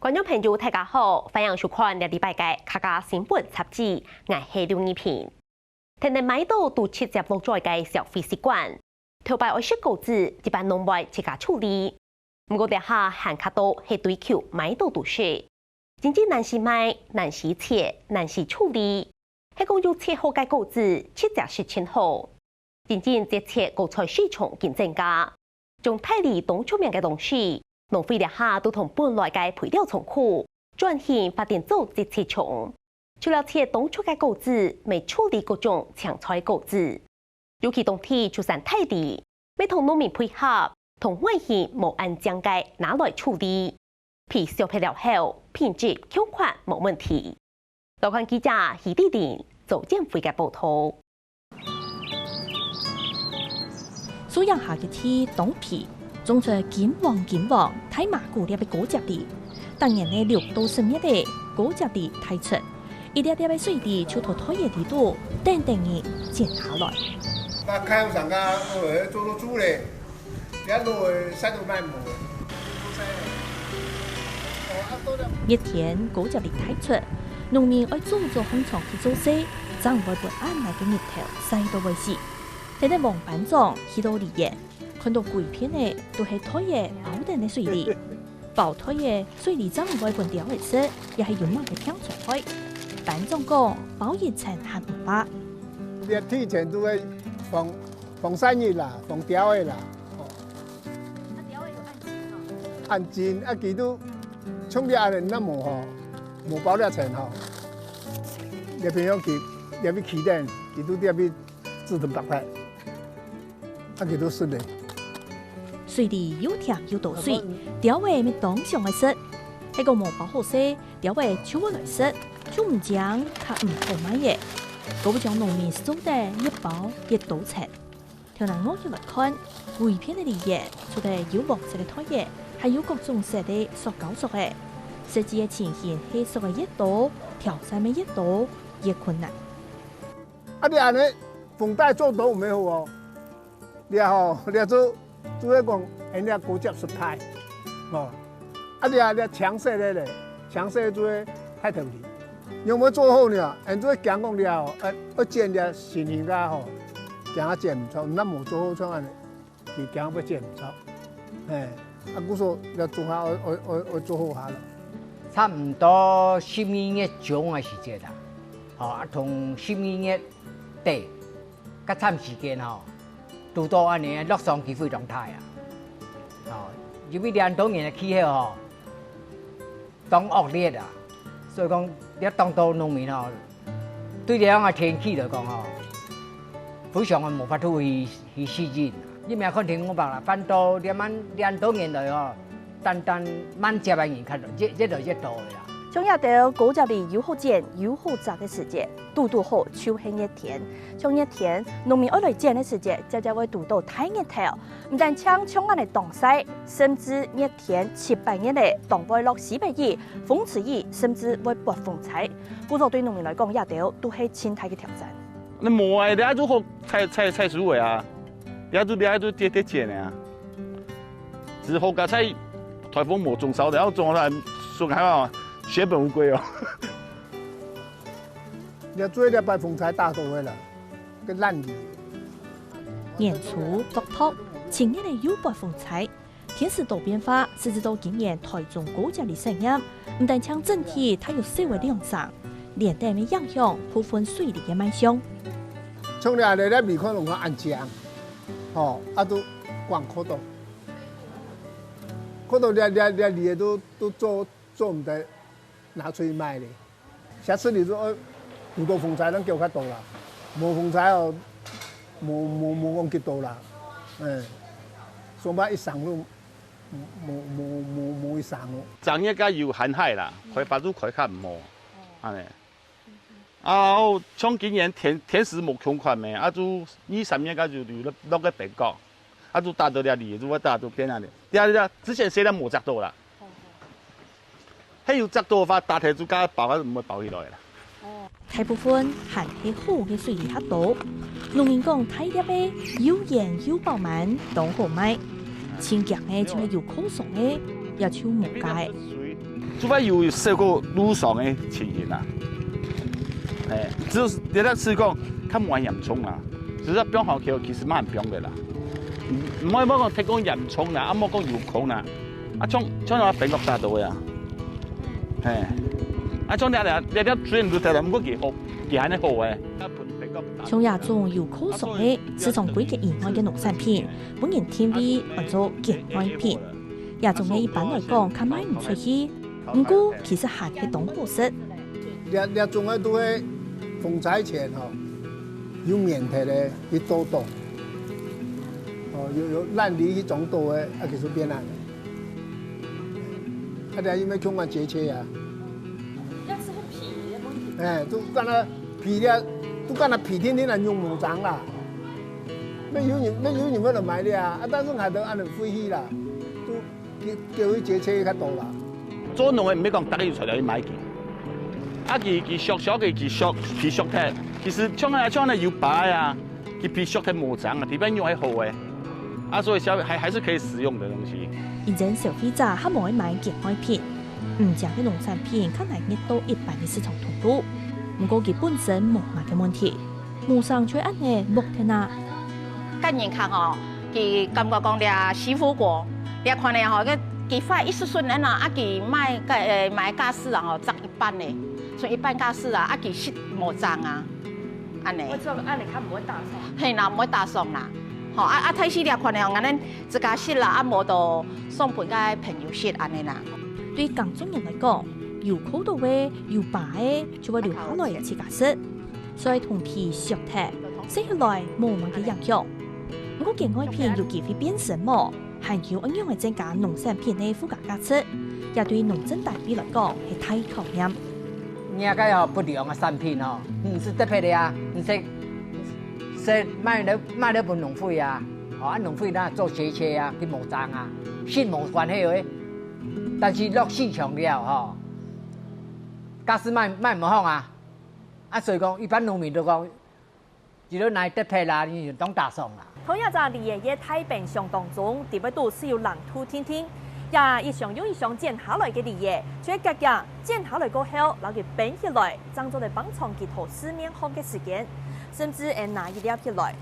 观众朋友大家好，欢迎收看这礼拜嘅客家新闻杂志，我係劉義平。天天買到都切接落載嘅消費習慣，頭擺愛食果子，一般農業自家處理。不過啲下限卡多係追求買到都食，真正難是買，難是切，難是處理。係講要切好嘅果子，切只是切好。真正這切果菜市場競爭價，從大理東出名嘅東西。農會啲下都同本來嘅配料倉庫轉型發展做節切場，除了切當初嘅果子，未處理各種青菜果子，尤其冬天出產大地，未同農民配合，同外形冇按將嘅拿來處理，皮削皮了後，品質強款冇問題。來看記者許地玲做建會嘅報道。蘇陽下嘅天凍皮。種出金黃太麻古粒嘅果汁地，當然呢6到11日果汁地太出，一粒粒嘅水地就同拖嘢地度，等嘅剪下來。那開上個做煮咧，兩路曬到賣冇。一天果汁地太出，農民愛做空場去做事，爭唔會被按埋嘅日頭曬到為止。睇睇黃班長去到離嘢。看到鬼片呢，都係拖嘢包定嘅水里，包拖嘢水里爭唔會半條嘅色，也係用乜嘅聽出開。班長講包熱層限500。你提前都會防散熱啦，防條嘅啦。條嘅要按斤啊，佢都沖啲人那冇嗬，冇包了層嗬。你平常佢入邊起電，佢都入邊自動打開，啊佢都順利。水里又甜又多水，條尾咪當上嘅色，喺個冇包好些，條尾超過來色，就唔講佢唔好買嘢。嗰個將農民收得一包一刀錢。條人我要來看，鬼片嘅嘢，除咗有黃色嘅拖嘢，還有各種色嘅塑膠塑嘅，設計嘅前現黑色嘅一刀，條曬嘅一刀，也困難。啊！你安尼縫帶做到唔好哦，你啊你做。主要講，人家果汁實態，哦，啊你強勢的咧，強勢做太特別，有冇做好呢？人做講講了，剪了成型噶吼，講剪唔錯，那冇做好像安尼，佢講要剪唔錯，啊，我說要做下，我做好下啦。差唔多12月中嘅時節啦，啊，同12月底，嗰陣時間吼。拄到安尼陸上機會狀態啊！因為兩當年嘅氣候吼，當惡劣啊，所以講你當到農民吼，對這樣嘅天氣來講吼，非常嘅無法度去適應。你咪看天我白啦，反倒兩當年來吼，單滿接嘅人看到，越來越多嘅啦。將一到果汁裡有好剪有好摘嘅時節，度好秋興一天。將一天農民愛來剪嘅時節，就會度到太熱頭，唔但搶搶眼嚟擋曬，甚至一天700日嚟擋會落400日、風池日，甚至會刮風踩。故作對農民來講，一條都係千大嘅挑戰。你冇啊，你喺度學採水果啊，你喺度跌剪啊，只學個採颱風冇種少，然後種來送海嘛。血本無歸哦！你做一把風采大到嘅啦，個爛魚。年初獨托，前日嚟有刮風采，天時多變化，甚至到今年台中果汁裡產業，唔但搶整體，它有社會量上，連帶嘅影響部分水里嘅賣相。從嚟咧未可能講安靜，哦，啊都逛可到你都做唔得。拿出去賣咧，下次你說遇到風采，咱叫較多啦；無風采哦，冇講幾多啦。上班一上路，冇一上路。昨日個有限海啦，開發都開較唔好，安尼。啊，像今年天時冇強款咩，啊就2-3日個就落個北角，啊就打到了嚟，就我打到邊啊咧。啲之前寫得冇摘到啦。喺要摘到嘅話，大體就加包唔會包起來啦。大部分還係好嘅水里較多，農民講大粒嘅有鹽有飽滿，都好賣。清強嘅就係有口爽嘅，也就冇價嘅。除非有受过乳霜的情形啦，只有你咧试讲较moins严重啦，只是病号其实蛮病的啦，唔可以讲提供严重啦，啊莫讲有空啦，啊像我病国大到呀，啊像你虽然都得啦，唔过佢安尼好诶。从亚中有口所起，是从规格以外嘅农产品，本然添味或做健康品。亚中嘅一般来讲，较买唔出去，不过其实还係當好食。亚中嘅都係逢財前吼，有免提咧去多多，有爛梨去種多嘅，其實變難。哋因為充滿節氣啊。要吃皮的都干那皮咧。都干那皮天天来用木长啦，没有你们就买的啊，但是还都按照废弃啦，都叫佢节车较多啦。做农嘅唔係講大家要出嚟去買佢，啊佢削嘅皮削嘅，其實將來有白啊，佢皮削嘅木長啊，特別用係好嘅，啊所以還是可以使用嘅東西。現在消費者還冇去買健康品，唔食嘅農產品可能亦都一般嘅市場通路。不過佢本身冇乜嘅問題，無上卻按呢目前啊，近年看哦，佢感覺講啲師傅過，你看呢吼，佢發一時順人啊，佢買家私啊吼，賺一半呢，所以一半家私啊，佢蝕冇賺啊，安尼。我知道按你看唔會打爽。係啦，唔會打爽啦，吼睇死你看呢，安尼自家蝕啦，啊冇到送俾個朋友蝕安尼啦。對廣州人嚟講，有口到嘅有白嘅，就會留下來自家食，所以同皮削脫，食起來冇乜嘅影響。不過健康品有機會變成冇，還有一樣係增加農產品嘅附加價值，也對農政代表來講係太考驗。而家有不良嘅產品哦，唔是特別的啊，唔食買了本農費啊，農費啦做斜車啊，佢冇賺啊，先冇關係嘅。但是落市場了假使賣唔好啊，所以講一般農民都講，如果買得平啦，你就當打送啦。同樣在離爺太平象當中，地位都是要冷土天天，也一上又一上剪下來嘅離爺，所以隔日剪下來過後，攞佢冰起來，裝咗嚟幫長期拖市面好嘅時間，甚至係拿一粒起來。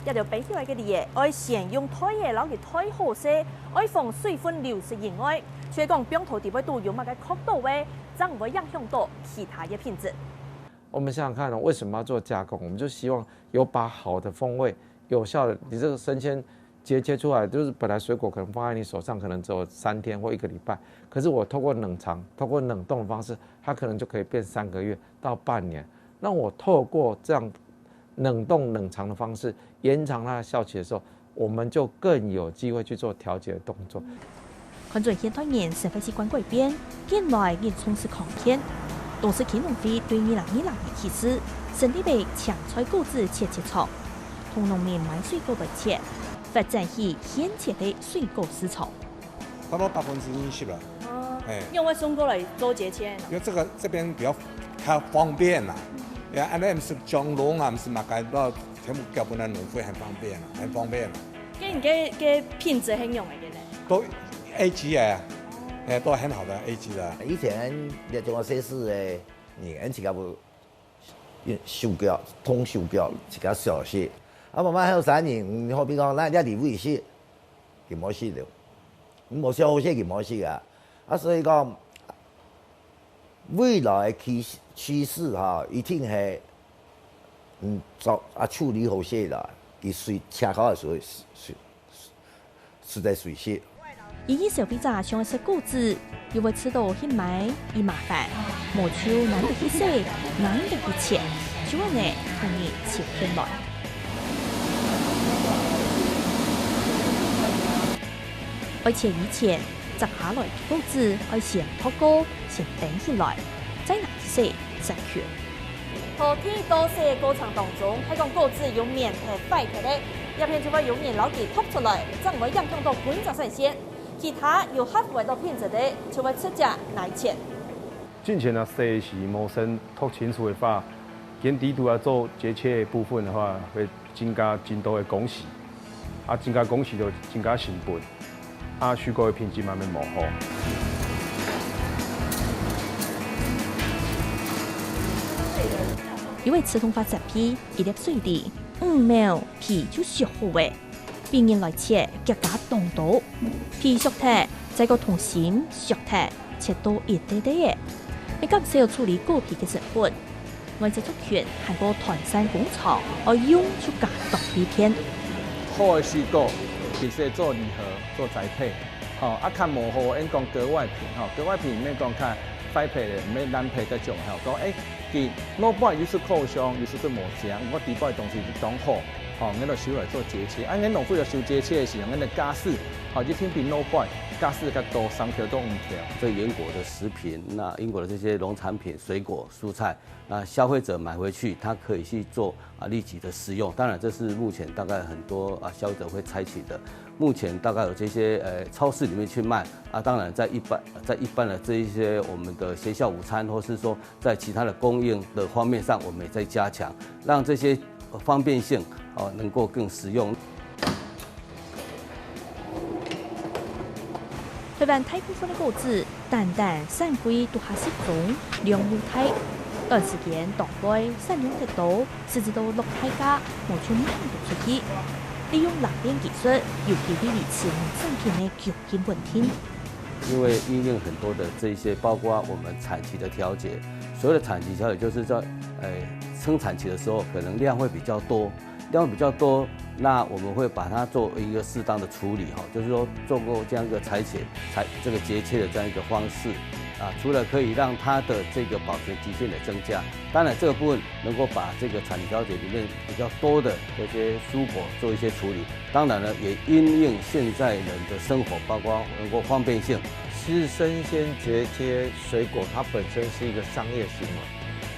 一條冰起來嘅離爺，愛先用胎嘢攞佢胎好些，愛防水分流失以外，所以講冰頭地位都有乜嘅角度嘅，將唔會影響到其他嘅品質。我們想想看為什麼要做加工？我們就希望有把好的風味、有效的，你這個生鮮切出來，就是本來水果可能放在你手上，可能只有3天或1個禮拜，可是我透過冷藏、透過冷凍的方式，它可能就可以變3個月到半年。那我透過這樣冷凍冷藏的方式，延長它的效期的時候，我們就更有機會去做調節的動作。看在現代人消費習慣改變，近來亦從事抗騙。董事祁農會對2020年起始，成立為搶菜購置切廠，同農民買水果來切，發展起現切的水果市場。差不多20%了。用來送過來做節切。因為這邊比較方便啦，安尼唔是種農啊，唔是馬街到全部交本來農會很方便啦，很方便啦。嘅品質很用嘅咧？都 A 級嘅。都很好的 A 級的。以前你做個西施嘅，你自己會收表、通收表，自己小些。慢慢後3年，好比講，咱一年會蝕，佢冇蝕了，冇消息佢冇蝕啊。所以講，未來趨勢一定係處理好些啦，佢水車口嘅時候實在水蝕。以消費者想食果子，又會吃到很買而麻煩，無就難得去洗，難得去切，就話呢同你切起來。而且以前摘下來果子，要先泡過，先冰起來，再拿去洗再去。和天多洗嘅過程當中，係講果子有面皮、塊皮咧，入邊就會有面老給吐出來，將唔會影響到本質新鮮。其他有合乎到品質的，就會出價來切。進前啊，洗是無先吐清楚的話，檢底度啊做節切的部分的話，會增加真多的工時，增加工時就增加成本，水果的品質慢慢模糊。因为刺痛发疾皮一粒水滴，5秒皮就熟好诶。病人来切，脚架动刀，皮熟脱，再个同心熟脱，切到一滴滴嘅。你咁需要处理果皮嘅成分，我製作權係個團山工廠，我用出價特別片。好的水果，其實做禮盒、做栽培，較模糊，因講格外品，格外品免講較快配的，免難配嗰種，講佢老闆又是口香，又是做模型，我底部嘅東西就當好。我就收來做節切，俺農夫就收節切的時候，俺的加濕，一天比老闆加濕較多，3條到5條。这英國的食品，那英國的這些農產品、水果、蔬菜，消費者買回去，他可以去做立即的食用。當然，這是目前大概很多消費者會採取的。目前大概有這些超市裡面去賣當然在一般的這一些我們的學校午餐，或是說在其他的供應的方面上，我們也在加強，讓這些方便性能夠更實用。台灣大部分的果子，單產季都還是中量又大，短時間當歸產量特多，甚至到落太價，無出賣得出去。利用冷鏈技術，尤其對維持農產品的究竟穩定。因為因應很多的這些，包括我們產期的調節，所謂的產期調節就是在生產期的時候，可能量會比較多。那我們會把它做一個適當的處理，就是說做過這樣一個這個節切的這樣一個方式，除了可以讓它的這個保存期限的增加，當然這個部分能夠把這個產期調節裡面比較多的這些蔬果做一些處理，當然呢也因應現在人的生活，包括能夠方便性。其實生鮮節切水果它本身是一個商業行為，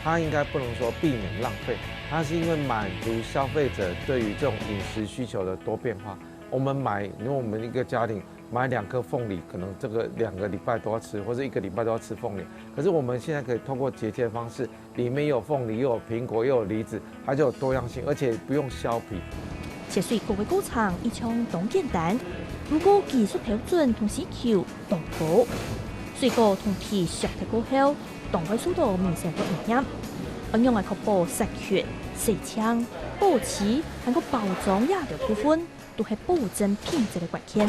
它應該不能說避免浪費。它是因為滿足消費者對於這種飲食需求的多變化。我們如果我們一個家庭買2顆鳳梨，可能這個2個禮拜都要吃，或者1個禮拜都要吃鳳梨。可是我們現在可以通過節切的方式，裡面又有鳳梨，又有蘋果，又有梨子，它就有多樣性，而且不用削皮。切水果的過程一向都簡單，如果技術標準同時求動高，水果同皮熟透過後，當歸速度明顯不一樣。我用來確保食權、洗槍、保持還有包裝亞的部分，都係保證品質的關鍵。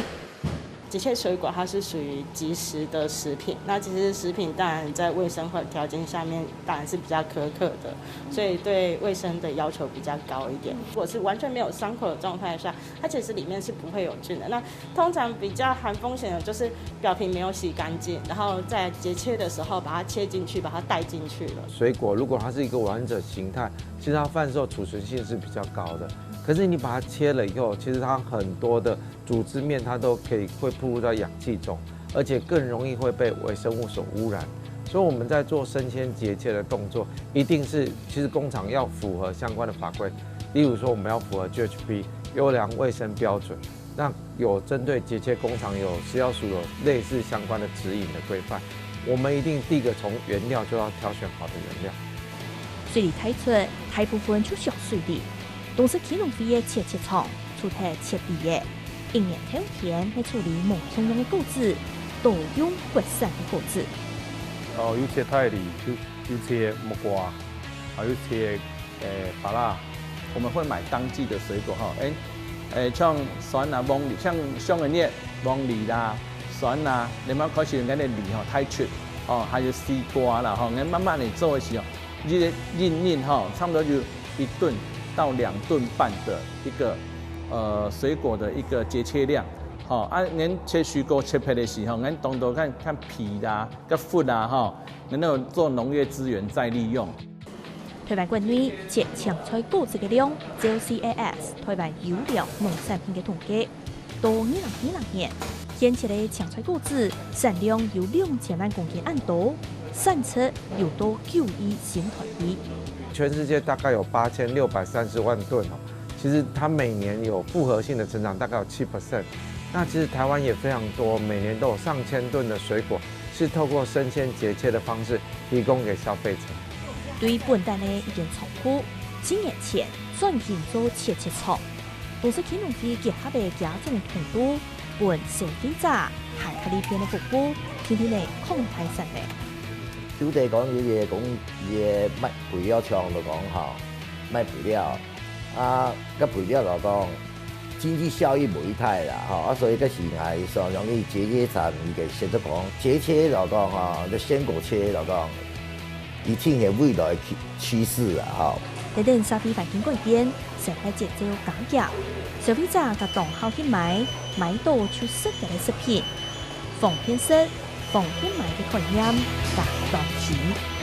節切水果它是屬於即食的食品，那其實食品當然在衛生條件下面當然是比較苛刻的，所以對衛生的要求比較高一點。如果是完全沒有傷口的狀態下，它其實裡面是不會有菌的。那通常比較含風險的就是表皮沒有洗乾淨，然後在節切的時候把它切進去，把它帶進去了。水果如果它是一個完整形態，其實它販售儲存性是比較高的。可是你把它切了以後，其實它很多的組織面它都會暴露到氧氣中，而且更容易會被微生物所污染。所以我們在做生鮮節切的動作，一定是其實工廠要符合相關的法規，例如說我們要符合 GHP 優良衛生標準，那有針對節切工廠有食藥署有類似相關的指引的規範，我們一定第一個從原料就要挑選好的原料。水梨太出，大部分就屬水梨。同時，啟農會嘅節切廠出台切皮嘅，1年頭前係處理無通用嘅果子，多用國產嘅果子。有切泰梨，有切木瓜，還有切芭樂。我們會買當季的水果像酸啊、芒梨，像香嘅葉芒梨啦、酸啊，你慢開始嗰啲梨太出，還有西瓜啦，你慢慢嚟做嘅時候，呢啲差不多就1噸到2噸半的一個水果的一個節切量，您切水果切皮的時候，您當到看皮啦、個核啦，能夠做農業資源再利用。台灣國內節搶菜果子嘅量，照 CAS 台灣優良農產品嘅統計，到2020年，現切嘅搶菜果子產量有2000萬公斤按多，產出有到9億新台幣。全世界大概有8630萬噸其實它每年有複合性的成長，大概有7%。那其實台灣也非常多，每年都有上千噸的水果是透過生鮮節切的方式提供給消費者。對本地的一間倉庫，10年前轉型做節切廠，同時啟農會結合嘅加種程度，本消費者喺呢邊的服務，天天嚟擴大產量。土地讲伊个讲伊个卖肥料厂就讲吼，卖肥料啊，甲肥料来讲，经济效益无太啦吼，啊所以个是爱上容易节节产伊个现在讲节切来讲吼，就鲜果切来讲，伊呈现未来趋势啊吼。在等消费环境改变，社会节奏加强，消费者甲同好去买到出色嘅食品，防偏食、防偏买嘅概念加当前。